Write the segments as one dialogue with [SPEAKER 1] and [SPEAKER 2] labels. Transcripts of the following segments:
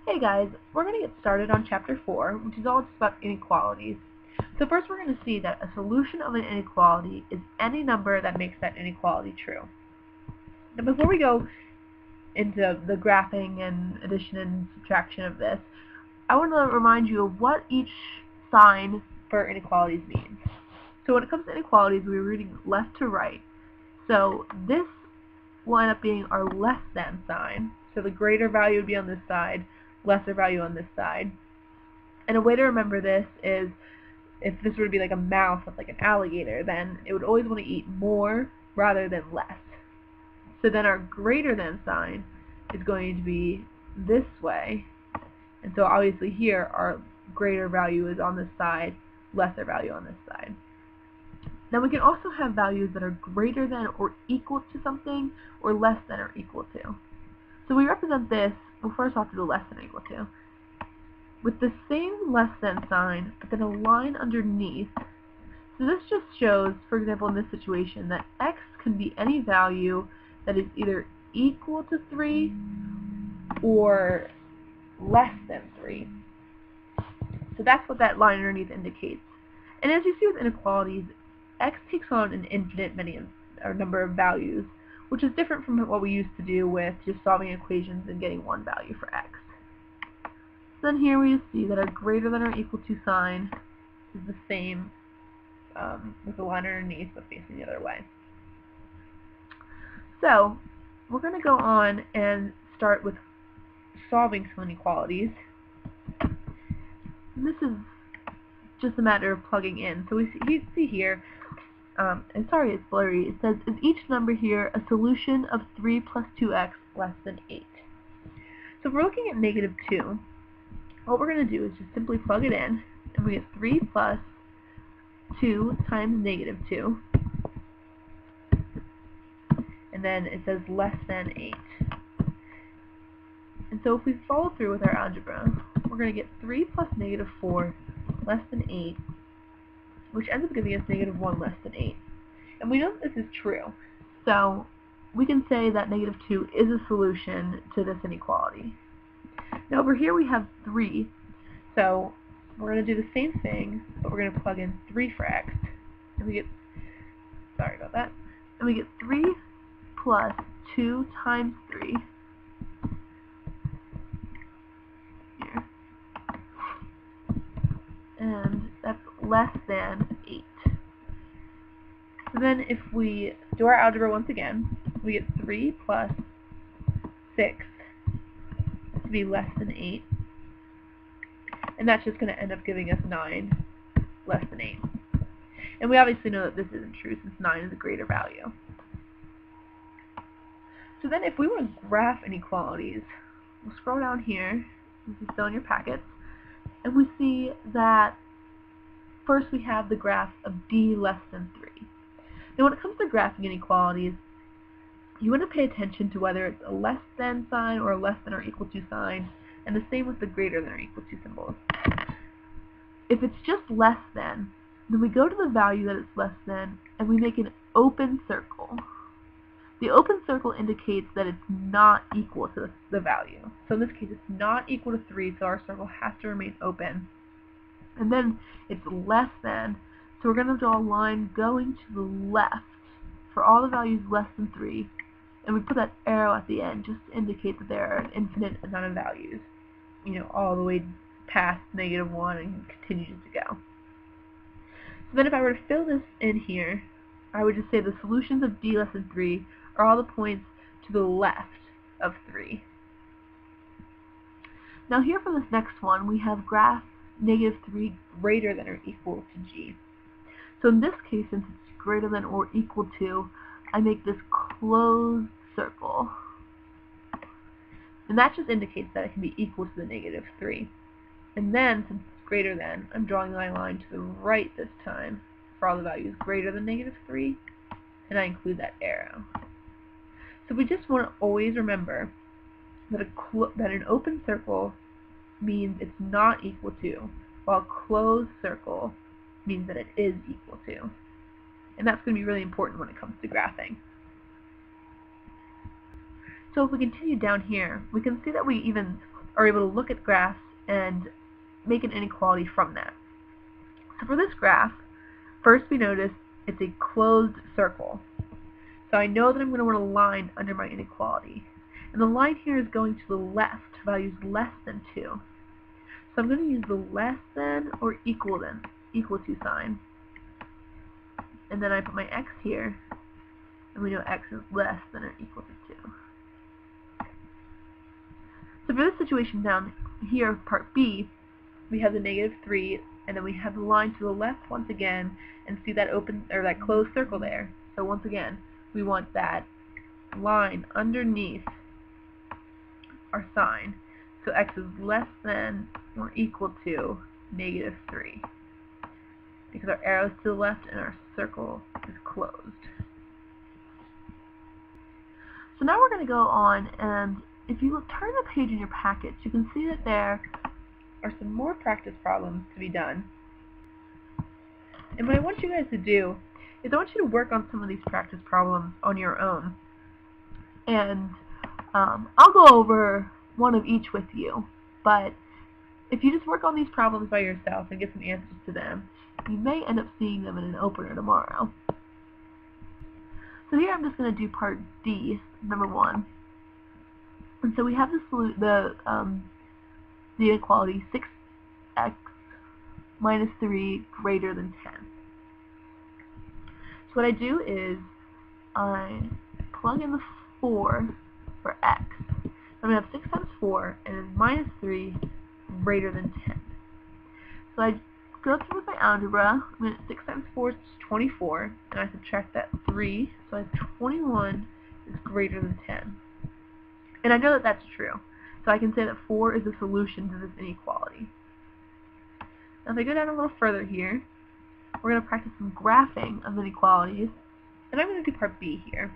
[SPEAKER 1] Hey guys, we're going to get started on chapter 4, which is all just about inequalities. So first we're going to see that a solution of an inequality is any number that makes that inequality true. Now before we go into the graphing and addition and subtraction of this, I want to remind you of what each sign for inequalities means. So when it comes to inequalities, we're reading left to right. So this will end up being our less than sign. So the greater value would be on this side, lesser value on this side. And a way to remember this is if this were to be like a mouse with like an alligator, then it would always want to eat more rather than less. So then our greater than sign is going to be this way. And so obviously here our greater value is on this side, lesser value on this side. Now we can also have values that are greater than or equal to something or less than or equal to. So we represent this, well first off to the less than or equal to, with the same less than sign, but then a line underneath. So this just shows, for example in this situation, that x can be any value that is either equal to 3 or less than 3. So that's what that line underneath indicates. And as you see with inequalities, x takes on an infinite number of values, which is different from what we used to do with just solving equations and getting one value for x. So then here we just see that our greater than or equal to sign is the same with the line underneath but facing the other way. So we're going to go on and start with solving some inequalities. And this is just a matter of plugging in. So we see here, and sorry it's blurry, it says, is each number here a solution of 3 plus 2x less than 8? So if we're looking at negative 2, what we're going to do is just simply plug it in, and we get 3 plus 2 times negative 2, and then it says less than 8. And so if we follow through with our algebra, we're going to get 3 plus negative 4 less than 8, which ends up giving us negative 1 less than 8. And we know that this is true, so we can say that negative 2 is a solution to this inequality. Now over here we have 3, so we're going to do the same thing, but we're going to plug in 3 for x, and we get, sorry about that, and we get 3 plus 2 times 3, here, and that's less than 8. So then if we do our algebra once again, we get 3 plus 6 to be less than 8, and that's just going to end up giving us 9 less than 8. And we obviously know that this isn't true since 9 is a greater value. So then if we want to graph inequalities, we'll scroll down here, this is still in your packets, and we see that first we have the graph of d less than 3. Now when it comes to graphing inequalities, you want to pay attention to whether it's a less than sign or a less than or equal to sign, and the same with the greater than or equal to symbols. If it's just less than, then we go to the value that it's less than, and we make an open circle. The open circle indicates that it's not equal to the value. So in this case, it's not equal to 3, so our circle has to remain open. And then it's less than, so we're going to draw a line going to the left for all the values less than 3, and we put that arrow at the end just to indicate that there are an infinite amount of values, you know, all the way past negative 1 and continues to go. So then if I were to fill this in here, I would just say the solutions of d less than 3 are all the points to the left of 3. Now here for this next one, we have graph negative 3 greater than or equal to g. So in this case, since it's greater than or equal to, I make this closed circle. And that just indicates that it can be equal to the negative 3. And then, since it's greater than, I'm drawing my line to the right this time for all the values greater than negative 3, and I include that arrow. So we just want to always remember that an open circle means it's not equal to, while a closed circle means that it is equal to. And that's going to be really important when it comes to graphing. So if we continue down here, we can see that we even are able to look at graphs and make an inequality from that. So for this graph, first we notice it's a closed circle. So I know that I'm going to want a line under my inequality. And the line here is going to the left, values less than 2. So I'm going to use the less than or equal to sign. And then I put my x here, and we know x is less than or equal to 2. So for this situation down here, part B, we have the -3, and then we have the line to the left once again, and see that open or that closed circle there. So once again, we want that line underneath our sign. So x is less than or equal to -3, because our arrow is to the left and our circle is closed. So now we're going to go on, and if you turn the page in your package, you can see that there are some more practice problems to be done. And what I want you guys to do is I want you to work on some of these practice problems on your own. And I'll go over one of each with you, but if you just work on these problems by yourself and get some answers to them, you may end up seeing them in an opener tomorrow. So here I'm just going to do part D, number 1. And so we have the inequality 6x minus 3 greater than 10. So what I do is I plug in the 4 for x. I'm going to have 6 times 4 and then minus 3 greater than 10. So I go through with my algebra. I'm going to 6 times 4 is 24, and I subtract that 3, so I have 21 is greater than 10. And I know that that's true, so I can say that 4 is the solution to this inequality. Now if I go down a little further here, we're going to practice some graphing of inequalities, and I'm going to do part B here.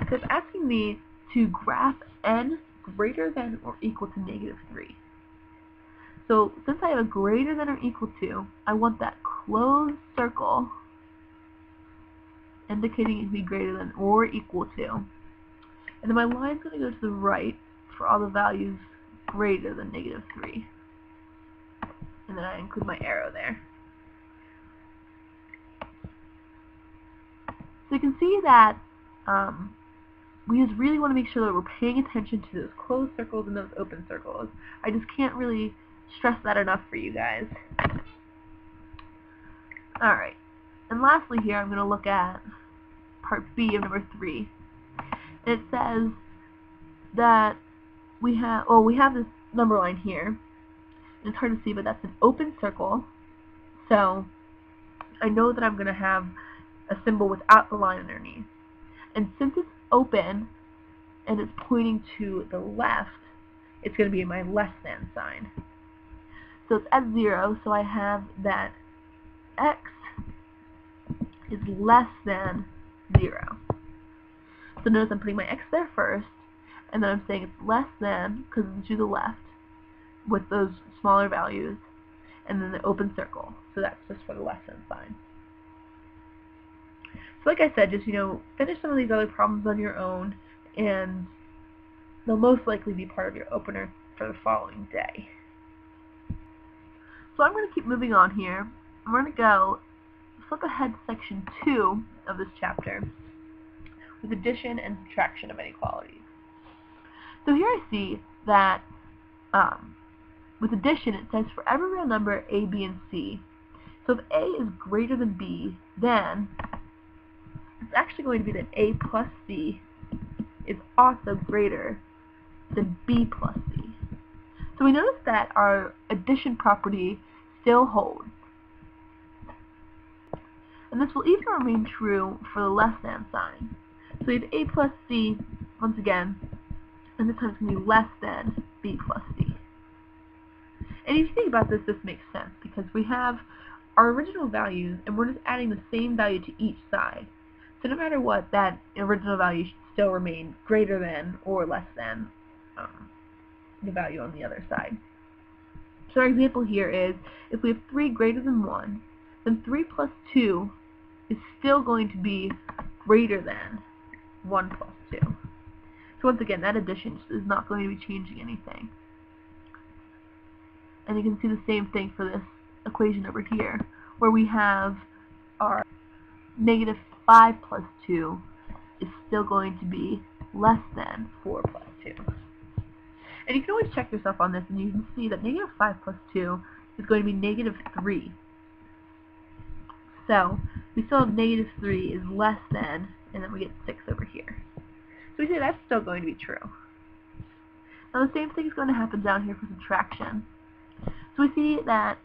[SPEAKER 1] So it's asking me to graph n greater than or equal to -3. So since I have a greater than or equal to, I want that closed circle indicating it to be greater than or equal to. And then my line's going to go to the right for all the values greater than -3. And then I include my arrow there. So you can see that we just really want to make sure that we're paying attention to those closed circles and those open circles. I just can't really stress that enough for you guys. Alright, and lastly here I'm going to look at part B of number 3. It says that we have this number line here, and it's hard to see, but that's an open circle, so I know that I'm going to have a symbol without the line underneath. And since it's open and it's pointing to the left, it's going to be my less than sign. So it's at 0, so I have that x is less than 0. So notice I'm putting my x there first, and then I'm saying it's less than, because it's to the left, with those smaller values, and then the open circle. So that's just for the less than sign. So like I said, just, finish some of these other problems on your own, and they'll most likely be part of your opener for the following day. So I'm going to keep moving on here. I'm going to go flip ahead to section 2 of this chapter with addition and subtraction of inequalities. So here I see that with addition it says for every real number a, b, and c. So if a is greater than b, then it's actually going to be that a plus c is also greater than b plus c. So we notice that our addition property still holds. And this will even remain true for the less than sign. So we have a plus c, once again, and this time it's going to be less than b plus c. And if you think about this, this makes sense, because we have our original values, and we're just adding the same value to each side. So no matter what, that original value should still remain greater than or less than the value on the other side. So our example here is, if we have 3 greater than 1, then 3 plus 2 is still going to be greater than 1 plus 2. So once again, that addition is not going to be changing anything. And you can see the same thing for this equation over here, where we have our negative 5 plus 2 is still going to be less than 4 plus 2. And you can always check yourself on this, and you can see that negative 5 plus 2 is going to be negative 3. So we still have negative 3 is less than, and then we get 6 over here. So we say that's still going to be true. Now the same thing is going to happen down here for subtraction. So we see that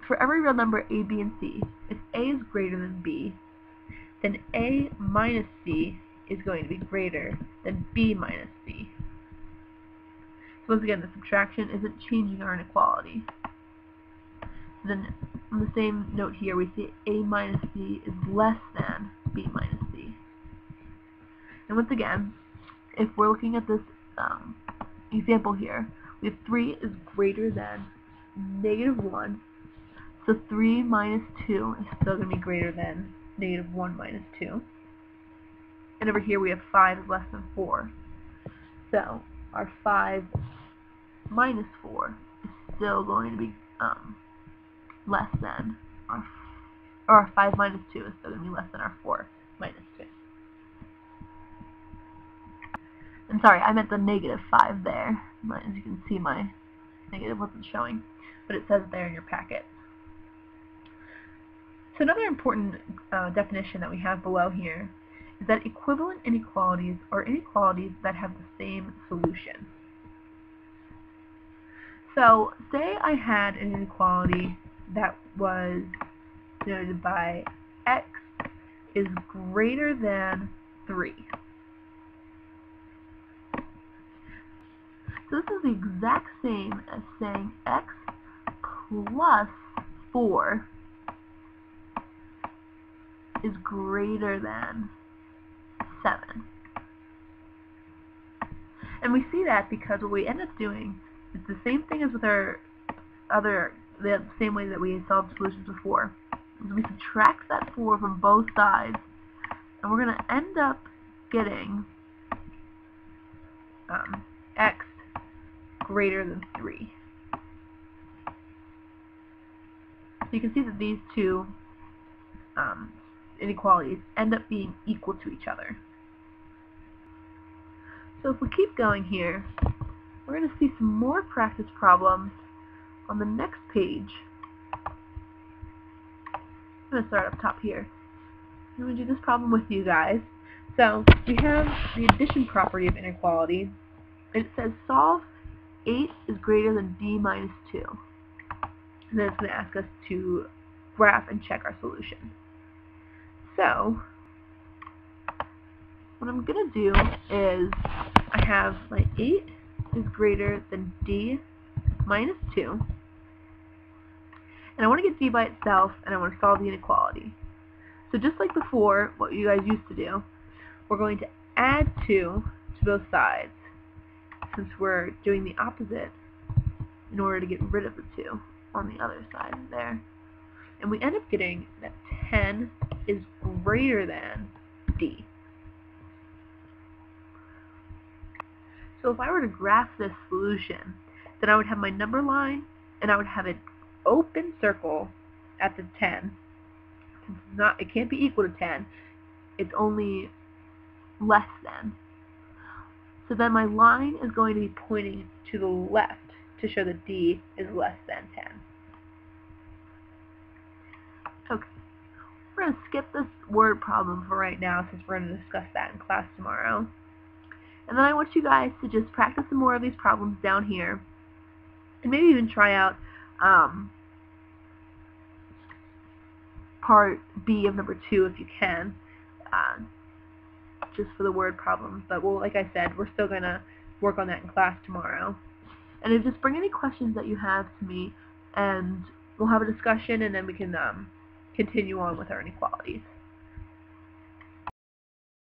[SPEAKER 1] for every real number a, b, and c, if a is greater than b, then a minus c is going to be greater than b minus c. So once again, the subtraction isn't changing our inequality. Then on the same note here, we see a minus c is less than b minus c. And once again, if we're looking at this example here, we have 3 is greater than negative 1, so 3 minus 2 is still going to be greater than negative 1 minus 2. And over here we have 5 is less than 4. So our 5 minus 4 is still going to be less than our 5 minus 2 is still going to be less than our 4 minus 2. And sorry, I meant the negative 5 there. As you can see, my negative wasn't showing, but it says there in your packet. So another important definition that we have below here is that equivalent inequalities are inequalities that have the same solution. So say I had an inequality that was denoted by x is greater than 3. So this is the exact same as saying x plus 4 is greater than 7. And we see that because what we end up doing is the same thing as with our the same way that we solved solutions before. Is we subtract that 4 from both sides, and we're going to end up getting x greater than 3. So you can see that these two inequalities end up being equal to each other. So if we keep going here, we're going to see some more practice problems on the next page. I'm going to start up top here. I'm going to do this problem with you guys. So we have the addition property of inequality, and it says solve 8 is greater than d minus 2. And then it's going to ask us to graph and check our solution. So what I'm going to do is I have my 8 is greater than d minus 2. And I want to get d by itself, and I want to solve the inequality. So just like before, what you guys used to do, we're going to add 2 to both sides, since we're doing the opposite in order to get rid of the 2 on the other side there. And we end up getting that 10 is greater than d. So if I were to graph this solution, then I would have my number line, and I would have an open circle at the 10. It can't be equal to 10. It's only less than. So then my line is going to be pointing to the left to show that d is less than 10. Okay. We're going to skip this word problem for right now, since we're going to discuss that in class tomorrow. And then I want you guys to just practice some more of these problems down here, and maybe even try out part B of number 2 if you can, just for the word problems. But like I said, we're still going to work on that in class tomorrow. And then just bring any questions that you have to me, and we'll have a discussion, and then we can continue on with our inequalities.